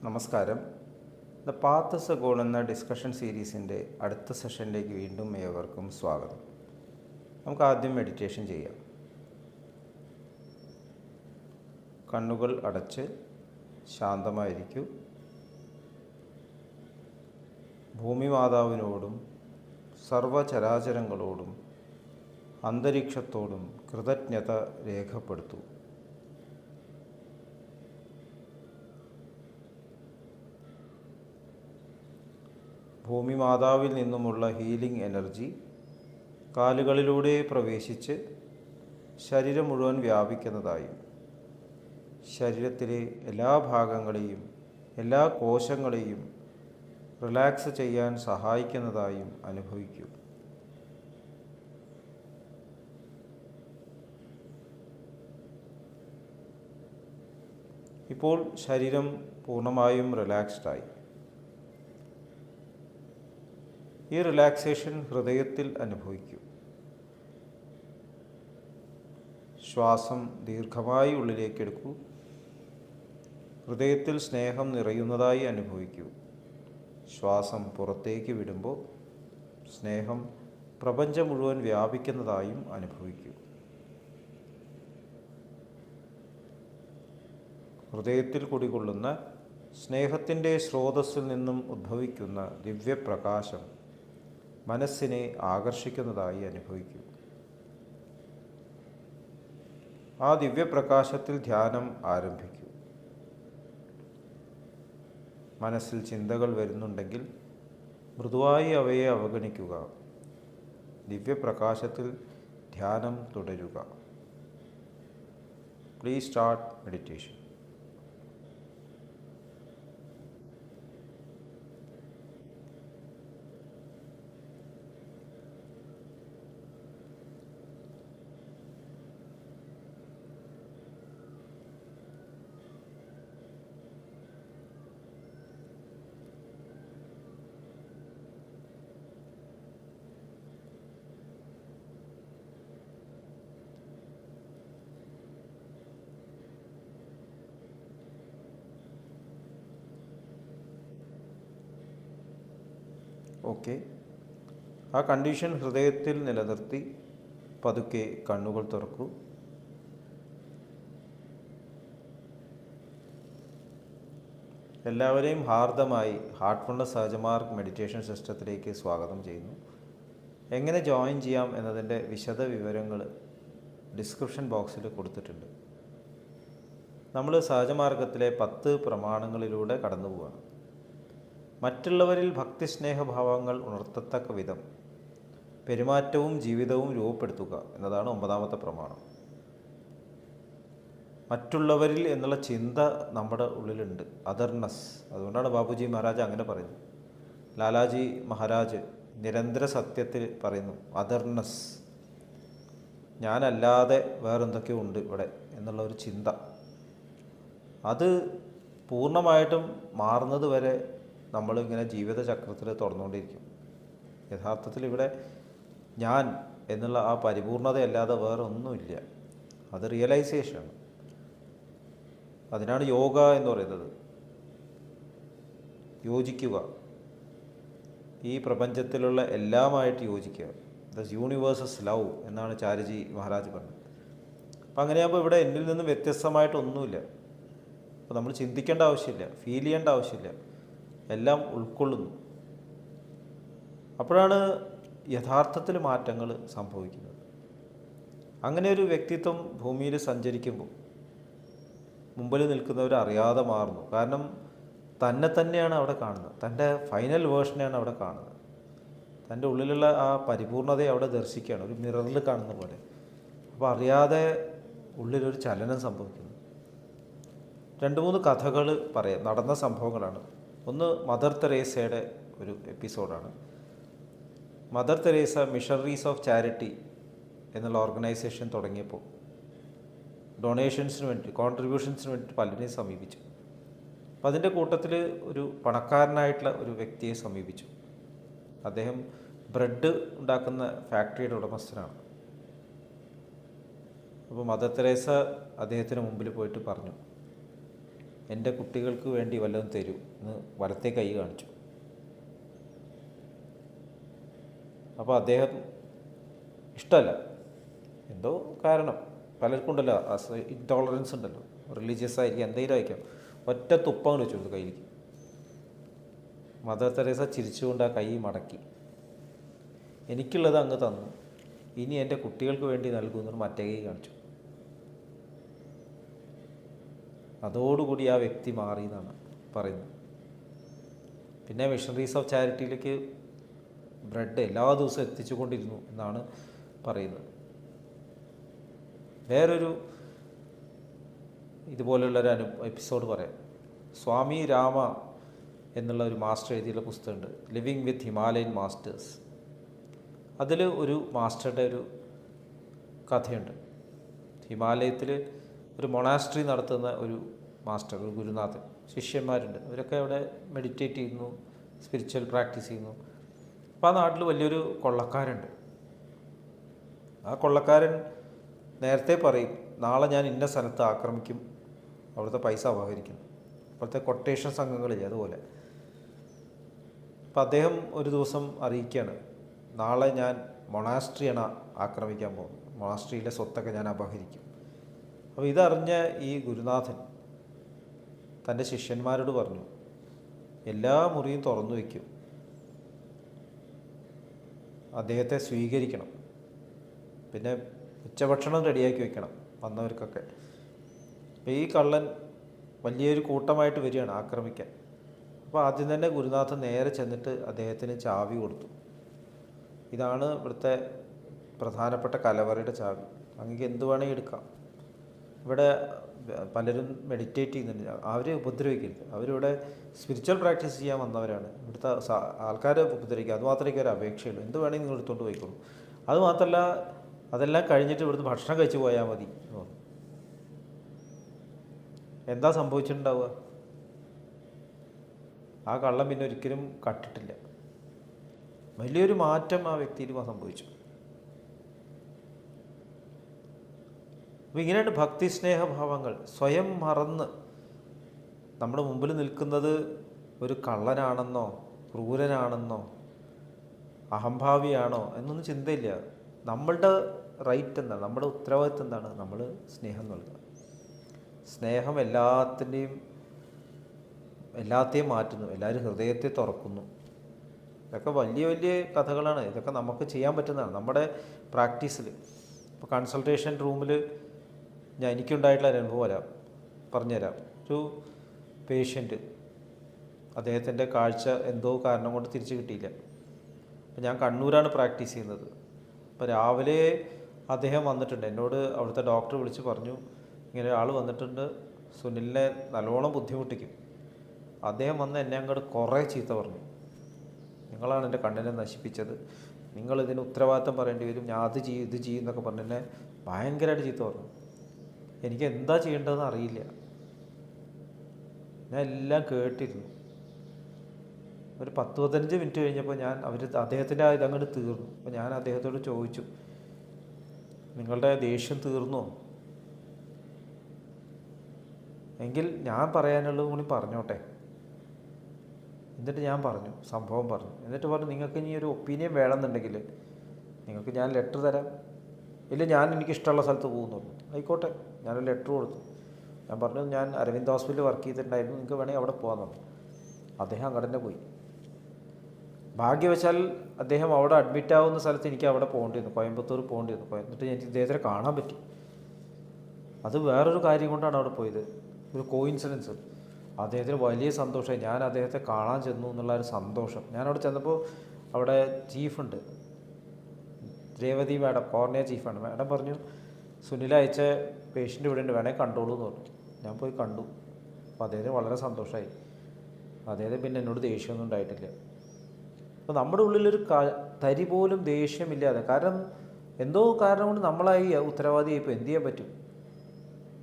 നമസ്കാരം. The path is A goal എന്ന discussion സീരീസിൻ്റെ അടുത്ത സെഷനിലേക്ക് വീണ്ടും ഏവർക്കും സ്വാഗതം. നമുക്ക് ആദ്യം മെഡിറ്റേഷൻ ചെയ്യാം. കണ്ണുകൾ അടച്ച് ശാന്തമായിരിക്കൂ. ഭൂമി മാതാവിനോടും സർവചരാചരങ്ങളോടും അന്തരീക്ഷത്തോടും കൃതജ്ഞത രേഖപ്പെടുത്തൂ. ഭൂമി മാതാവിൽ നിന്നുമുള്ള ഹീലിംഗ് എനർജി കാലുകളിലൂടെ പ്രവേശിച്ച് ശരീരം മുഴുവൻ വ്യാപിക്കുന്നതായും ശരീരത്തിലെ എല്ലാ ഭാഗങ്ങളെയും എല്ലാ കോശങ്ങളെയും റിലാക്സ് ചെയ്യാൻ സഹായിക്കുന്നതായും അനുഭവിക്കൂ. ഇപ്പോൾ ശരീരം പൂർണ്ണമായും റിലാക്സ്ഡായി. ഈ റിലാക്സേഷൻ ഹൃദയത്തിൽ അനുഭവിക്കൂ. ശ്വാസം ദീർഘമായി ഉള്ളിലേക്കെടുക്കൂ. ഹൃദയത്തിൽ സ്നേഹം നിറയുന്നതായി അനുഭവിക്കൂ. ശ്വാസം പുറത്തേക്ക് വിടുമ്പോൾ സ്നേഹം പ്രപഞ്ചം മുഴുവൻ വ്യാപിക്കുന്നതായും അനുഭവിക്കൂ. ഹൃദയത്തിൽ കുടികൊള്ളുന്ന സ്നേഹത്തിൻ്റെ സ്രോതസ്സിൽ നിന്നും ഉദ്ഭവിക്കുന്ന ദിവ്യപ്രകാശം മനസ്സിനെ ആകർഷിക്കുന്നതായി അനുഭവിക്കൂ. ആ ദിവ്യപ്രകാശത്തിൽ ധ്യാനം ആരംഭിക്കൂ. മനസ്സിൽ ചിന്തകൾ വരുന്നുണ്ടെങ്കിൽ മൃദുവായി അവയെ അവഗണിക്കുക. ദിവ്യപ്രകാശത്തിൽ ധ്യാനം തുടരുക. Please start meditation. ഓക്കെ, ആ കണ്ടീഷൻ ഹൃദയത്തിൽ നിലനിർത്തി പതുക്കെ കണ്ണുകൾ തുറക്കൂ. എല്ലാവരെയും ഹാർദമായി ഹാർട്ട്ഫുൾനെസ് സഹജമാർഗ് മെഡിറ്റേഷൻ സിസ്റ്റത്തിലേക്ക് സ്വാഗതം ചെയ്യുന്നു. എങ്ങനെ ജോയിൻ ചെയ്യാം എന്നതിൻ്റെ വിശദ വിവരങ്ങൾ ഡിസ്ക്രിപ്ഷൻ ബോക്സിൽ കൊടുത്തിട്ടുണ്ട്. നമ്മൾ സഹജമാർഗത്തിലെ 10 പ്രമാണങ്ങളിലൂടെ കടന്നു പോവുകയാണ്. മറ്റുള്ളവരിൽ ഭക്തിസ്നേഹഭാവങ്ങൾ ഉണർത്തത്തക്ക വിധം പെരുമാറ്റവും ജീവിതവും രൂപപ്പെടുത്തുക എന്നതാണ് 9ാമത്തെ പ്രമാണം. മറ്റുള്ളവരിൽ എന്നുള്ള ചിന്ത നമ്മുടെ ഉള്ളിലുണ്ട്, അതർനെസ്. അതുകൊണ്ടാണ് ബാബുജി മഹാരാജ് അങ്ങനെ പറയുന്നത്. ലാലാജി മഹാരാജ് നിരന്തര സത്യത്തിൽ പറയുന്നു, അതർനെസ്, ഞാനല്ലാതെ വേറെന്തൊക്കെയോ ഉണ്ട് ഇവിടെ എന്നുള്ള ഒരു ചിന്ത. അത് പൂർണ്ണമായിട്ടും മാറുന്നത് വരെ നമ്മളിങ്ങനെ ജീവിതചക്രത്തിൽ തുറന്നുകൊണ്ടിരിക്കും. യഥാർത്ഥത്തിൽ ഇവിടെ ഞാൻ എന്നുള്ള ആ പരിപൂർണതയല്ലാതെ വേറെ ഒന്നുമില്ല. അത് റിയലൈസേഷനാണ്. അതിനാണ് യോഗ എന്ന് പറയുന്നത്. യോജിക്കുക, ഈ പ്രപഞ്ചത്തിലുള്ള എല്ലാമായിട്ട് യോജിക്കുക. ദ യൂണിവേഴ്സസ് ലവ് എന്നാണ് ചാരുജി മഹാരാജ് പറഞ്ഞത്. അപ്പം അങ്ങനെയാകുമ്പോൾ ഇവിടെ എന്നിൽ നിന്നും വ്യത്യസ്തമായിട്ടൊന്നുമില്ല. അപ്പോൾ നമ്മൾ ചിന്തിക്കേണ്ട ആവശ്യമില്ല, ഫീൽ ചെയ്യേണ്ട ആവശ്യമില്ല, എല്ലാം ഉൾക്കൊള്ളുന്നു. അപ്പോഴാണ് യഥാർത്ഥത്തിൽ മാറ്റങ്ങൾ സംഭവിക്കുന്നത്. അങ്ങനെ ഒരു വ്യക്തിത്വം ഭൂമിയിൽ സഞ്ചരിക്കുമ്പോൾ മുമ്പിൽ നിൽക്കുന്നവർ അറിയാതെ മാറുന്നു. കാരണം തന്നെ തന്നെയാണ് അവിടെ കാണുന്നത്, തൻ്റെ ഫൈനൽ വേർഷനെയാണ് അവിടെ കാണുന്നത്. തൻ്റെ ഉള്ളിലുള്ള ആ പരിപൂർണതയെ അവിടെ ദർശിക്കുകയാണ്, ഒരു മിററിൽ കാണുന്ന പോലെ. അപ്പോൾ അറിയാതെ ഉള്ളിലൊരു ചലനം സംഭവിക്കുന്നു. 2-3 കഥകൾ പറയാം, നടന്ന സംഭവങ്ങളാണ്. ഒന്ന് മദർ തെരേസയുടെ ഒരു എപ്പിസോഡാണ്. Mother Teresa Missionaries of Charity എന്നുള്ള ഓർഗനൈസേഷൻ തുടങ്ങിയപ്പോൾ ഡൊണേഷൻസിന് വേണ്ടി, കോൺട്രിബ്യൂഷൻസിന് വേണ്ടി പലരെയും സമീപിച്ചു. അപ്പോൾ അതിൻ്റെ കൂട്ടത്തിൽ ഒരു പണക്കാരനായിട്ടുള്ള ഒരു വ്യക്തിയെ സമീപിച്ചു. അദ്ദേഹം ബ്രെഡ് ഉണ്ടാക്കുന്ന ഫാക്ടറിയുടെ ഉടമസ്ഥനാണ്. അപ്പോൾ മദർ തെരേസ അദ്ദേഹത്തിന് മുമ്പിൽ പോയിട്ട് പറഞ്ഞു, എൻ്റെ കുട്ടികൾക്ക് വേണ്ടി വല്ലതും തരൂ എന്ന് വലത്തെ കൈ കാണിച്ചു. അപ്പോൾ അദ്ദേഹം ഇഷ്ടമല്ല, എന്തോ കാരണം പലർക്കും ഉണ്ടല്ലോ, ഇൻടോളറൻസ് ഉണ്ടല്ലോ, റിലീജിയസ് ആയിരിക്കും, എന്തെങ്കിലും ആയിരിക്കാം. ഒറ്റ തുപ്പങ്ങ് വെച്ചു കൊടുത്തു കയ്യിലേക്ക്. മദർ തെരേസ ചിരിച്ചുകൊണ്ട് ആ കൈ മടക്കി. എനിക്കുള്ളത് അങ്ങ് തന്നു, ഇനി എൻ്റെ കുട്ടികൾക്ക് വേണ്ടി നൽകുമെന്ന് മറ്റേ കൈ കാണിച്ചു. അതോടുകൂടി ആ വ്യക്തി മാറി എന്നാണ് പറയുന്നത്. പിന്നെ മിഷണറീസ് ഓഫ് ചാരിറ്റിയിലേക്ക് ബ്രെഡ് എല്ലാ ദിവസവും എത്തിച്ചു കൊണ്ടിരുന്നു എന്നാണ് പറയുന്നത്. വേറൊരു ഇതുപോലുള്ളൊരു എപ്പിസോഡ് പറയാം. സ്വാമി രാമ എന്നുള്ള ഒരു മാസ്റ്റർ എഴുതിയുള്ള പുസ്തകമുണ്ട്, ലിവിങ് വിത്ത് ഹിമാലയൻ മാസ്റ്റേഴ്സ്. അതിൽ ഒരു മാസ്റ്ററുടെ ഒരു കഥയുണ്ട്. ഹിമാലയത്തിൽ ഒരു മൊണാസ്ട്രി നടത്തുന്ന ഒരു മാസ്റ്റർ, ഒരു ഗുരുനാഥൻ, ശിഷ്യന്മാരുണ്ട്. അവരൊക്കെ അവിടെ മെഡിറ്റേറ്റ് ചെയ്യുന്നു, സ്പിരിച്വൽ പ്രാക്ടീസ് ചെയ്യുന്നു. അപ്പോൾ ആ നാട്ടിൽ വലിയൊരു കൊള്ളക്കാരുണ്ട്. ആ കൊള്ളക്കാരൻ നേരത്തെ പറയും, നാളെ ഞാൻ ഇന്ന സ്ഥലത്ത് ആക്രമിക്കും, അവിടുത്തെ പൈസ അപഹരിക്കുന്നു. അപ്പോഴത്തെ കൊട്ടേഷൻ സംഘങ്ങളില്ലേ, അതുപോലെ. അപ്പോൾ അദ്ദേഹം ഒരു ദിവസം അറിയിക്കുകയാണ്, നാളെ ഞാൻ മൊണാസ്ട്രിയാണ് ആക്രമിക്കാൻ പോകുന്നത്, മൊണാസ്ട്രിയിലെ സ്വത്തൊക്കെ ഞാൻ അപഹരിക്കും. അപ്പോൾ ഇതറിഞ്ഞ ഈ ഗുരുനാഥൻ തൻ്റെ ശിഷ്യന്മാരോട് പറഞ്ഞു, എല്ലാ മുറിയും തുറന്നു വയ്ക്കും, അദ്ദേഹത്തെ സ്വീകരിക്കണം, പിന്നെ ഉച്ചഭക്ഷണം റെഡിയാക്കി വെക്കണം വന്നവർക്കൊക്കെ. അപ്പോൾ ഈ കള്ളൻ വലിയൊരു കൂട്ടമായിട്ട് വരികയാണ് ആക്രമിക്കാൻ. അപ്പോൾ ആദ്യം തന്നെ ഗുരുനാഥൻ നേരെ ചെന്നിട്ട് അദ്ദേഹത്തിന് ചാവി കൊടുത്തു. ഇതാണ് ഇവിടുത്തെ പ്രധാനപ്പെട്ട കലവറയുടെ ചാവി, അങ്ങേക്ക് എന്ത് വേണമെങ്കിൽ എടുക്കാം. ഇവിടെ പലരും മെഡിറ്റേറ്റ് ചെയ്യുന്നുണ്ട്, അവരെ ഉപദ്രവിക്കരുത്, അവരിവിടെ സ്പിരിച്വൽ പ്രാക്ടീസ് ചെയ്യാൻ വന്നവരാണ്, ഇവിടുത്തെ ആൾക്കാരെ ഉപദ്രവിക്കുക, അതുമാത്രമേ ഒരു അപേക്ഷയുള്ളൂ, എന്ത് വേണമെങ്കിൽ നിങ്ങൾ എടുത്തുകൊണ്ട് പോയിക്കോളൂ. അതുമാത്രമല്ല, അതെല്ലാം കഴിഞ്ഞിട്ട് ഇവിടുന്ന് ഭക്ഷണം കഴിച്ച് പോയാൽ മതി എന്ന് പറഞ്ഞു. എന്താ സംഭവിച്ചിട്ടുണ്ടാവുക? ആ കള്ളം പിന്നെ ഒരിക്കലും കട്ടിട്ടില്ല. വലിയൊരു മാറ്റം ആ വ്യക്തിയിൽ സംഭവിച്ചു. അപ്പോൾ ഇങ്ങനെയാണ് ഭക്തി സ്നേഹഭാവങ്ങൾ. സ്വയം മറന്ന് നമ്മുടെ മുമ്പിൽ നിൽക്കുന്നത് ഒരു കള്ളനാണെന്നോ ക്രൂരനാണെന്നോ അഹംഭാവിയാണോ എന്നൊന്നും ചിന്തയില്ല. നമ്മളുടെ റൈറ്റ് എന്താണ്, നമ്മുടെ ഉത്തരവാദിത്വം എന്താണ്? നമ്മൾ സ്നേഹം നൽകുക. സ്നേഹം എല്ലാത്തെയും മാറ്റുന്നു, എല്ലാവരും ഹൃദയത്തെ തുറക്കുന്നു. ഇതൊക്കെ വലിയ വലിയ കഥകളാണ്. ഇതൊക്കെ നമുക്ക് ചെയ്യാൻ പറ്റുന്നതാണ് നമ്മുടെ പ്രാക്ടീസിൽ. ഇപ്പോൾ കൺസൾട്ടേഷൻ റൂമിൽ എനിക്കുണ്ടായിട്ടുള്ള ഒരു അനുഭവം പറഞ്ഞുതരാം. ഒരു പേഷ്യൻ്റ്, അദ്ദേഹത്തിൻ്റെ കാഴ്ച എന്തോ കാരണം കൊണ്ട് തിരിച്ചു കിട്ടിയില്ല. അപ്പോൾ ഞാൻ കണ്ണൂരാണ് പ്രാക്ടീസ് ചെയ്യുന്നത്. അപ്പോൾ രാവിലെ അദ്ദേഹം വന്നിട്ടുണ്ട്. എന്നോട് അവിടുത്തെ ഡോക്ടർ വിളിച്ച് പറഞ്ഞു, ഇങ്ങനെ ആൾ വന്നിട്ടുണ്ട്, സുനിലിനെ നല്ലോണം ബുദ്ധിമുട്ടിക്കും. അദ്ദേഹം വന്ന് എന്നെ അങ്ങോട്ട് കുറേ ചീത്ത പറഞ്ഞു. നിങ്ങളാണ് എൻ്റെ കണ്ണിനെ നശിപ്പിച്ചത്, നിങ്ങളിതിന് ഉത്തരവാദിത്തം പറയേണ്ടി വരും, ഞാൻ അത് ചെയ്യും ഇത് ചെയ്യും എന്നൊക്കെ പറഞ്ഞ് എന്നെ ഭയങ്കരമായിട്ട് ചീത്ത പറഞ്ഞു. എനിക്ക് എന്താ ചെയ്യേണ്ടതെന്ന് അറിയില്ല. ഞാൻ എല്ലാം കേട്ടിരുന്നു. ഒരു 10-15 മിനിറ്റ് കഴിഞ്ഞപ്പോൾ അദ്ദേഹത്തിൻ്റെ ഇതങ്ങോട്ട് തീർന്നു. അപ്പോൾ ഞാൻ അദ്ദേഹത്തോട് ചോദിച്ചു, നിങ്ങളുടെ ദേഷ്യം തീർന്നോ? എങ്കിൽ ഞാൻ പറയാനുള്ളത് കൂടി പറഞ്ഞോട്ടെ. എന്നിട്ട് ഞാൻ പറഞ്ഞു, സംഭവം പറഞ്ഞു. എന്നിട്ട് പറഞ്ഞു, നിങ്ങൾക്ക് ഇനി ഒരു ഒപ്പീനിയൻ വേണമെന്നുണ്ടെങ്കിൽ നിങ്ങൾക്ക് ഞാൻ ലെറ്റർ തരാം, ഇല്ല ഞാൻ എനിക്കിഷ്ടമുള്ള സ്ഥലത്ത് പോകുന്നുള്ളൂ. ആയിക്കോട്ടെ, ഞാനൊരു ലെറ്റർ കൊടുത്തു. ഞാൻ പറഞ്ഞു, ഞാൻ അരവിന്ദ് ഹോസ്പിറ്റലിൽ വർക്ക് ചെയ്തിട്ടുണ്ടായിരുന്നു, നിങ്ങൾക്ക് വേണമെങ്കിൽ അവിടെ പോകാമെന്ന് പറഞ്ഞു. അദ്ദേഹം അങ്ങോട്ട് തന്നെ പോയി. ഭാഗ്യവശാൽ അദ്ദേഹം അവിടെ അഡ്മിറ്റ് ആവുന്ന സ്ഥലത്ത് എനിക്ക് അവിടെ പോകേണ്ടി വന്നു, കോയമ്പത്തൂർ പോകേണ്ടി വന്നു. എന്നിട്ട് എനിക്ക് ഇദ്ദേഹത്തിനെ കാണാൻ പറ്റി. അത് വേറൊരു കാര്യം കൊണ്ടാണ് അവിടെ പോയത്, ഒരു കോയിൻസിഡൻസ്. അദ്ദേഹത്തിന് വലിയ സന്തോഷമായി. ഞാൻ അദ്ദേഹത്തെ കാണാൻ ചെന്നു എന്നുള്ള ഒരു സന്തോഷം. ഞാനവിടെ ചെന്നപ്പോൾ അവിടെ ചീഫുണ്ട്, രേവതി മാഡം, കോർണിയ ചീഫാണ്. മാഡം പറഞ്ഞു, സുനിൽ അയച്ച പേഷ്യൻ്റ് ഇവിടെ ഉണ്ട്, വേണമെങ്കിൽ കണ്ടോളൂ എന്ന് പറഞ്ഞു. ഞാൻ പോയി കണ്ടു. അപ്പോൾ അദ്ദേഹത്തിന് വളരെ സന്തോഷമായി. അദ്ദേഹത്തിന് പിന്നെ എന്നോട് ദേഷ്യമൊന്നും ഉണ്ടായിട്ടില്ല. അപ്പോൾ നമ്മുടെ ഉള്ളിലൊരു തരി പോലും ദേഷ്യമില്ലാതെ, കാരണം എന്തോ കാരണം കൊണ്ട് നമ്മളായി ഉത്തരവാദിയായി. ഇപ്പോൾ എന്ത് ചെയ്യാൻ പറ്റും?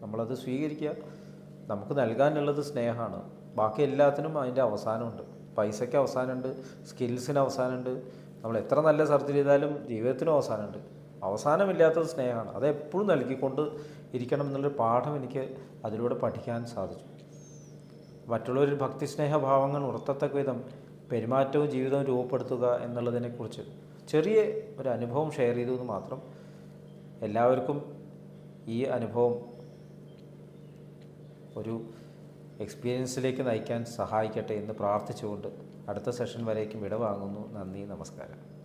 നമ്മളത് സ്വീകരിക്കുക. നമുക്ക് നൽകാനുള്ളത് സ്നേഹമാണ്. ബാക്കി എല്ലാത്തിനും അതിൻ്റെ അവസാനമുണ്ട്. പൈസയ്ക്ക് അവസാനമുണ്ട്, സ്കിൽസിന് അവസാനമുണ്ട്, നമ്മൾ എത്ര നല്ല സർജറി ചെയ്താലും ജീവിതത്തിനും അവസാനമുണ്ട്. അവസാനമില്ലാത്തത് സ്നേഹമാണ്. അതെപ്പോഴും നൽകിക്കൊണ്ട് ഇരിക്കണം എന്നുള്ളൊരു പാഠം എനിക്ക് അതിലൂടെ പഠിക്കാൻ സാധിച്ചു. മറ്റുള്ളവരിൽ ഭക്തിസ്നേഹഭാവങ്ങൾ ഉണർത്തത്തക്ക വിധം പെരുമാറ്റവും ജീവിതവും രൂപപ്പെടുത്തുക എന്നുള്ളതിനെക്കുറിച്ച് ചെറിയ ഒരു അനുഭവം ഷെയർ ചെയ്തു എന്ന് മാത്രം. എല്ലാവർക്കും ഈ അനുഭവം ഒരു എക്സ്പീരിയൻസിലേക്ക് നയിക്കാൻ സഹായിക്കട്ടെ എന്ന് പ്രാർത്ഥിച്ചുകൊണ്ട് അടുത്ത സെഷൻ വരേക്കും വിട വാങ്ങുന്നു. നന്ദി, നമസ്കാരം.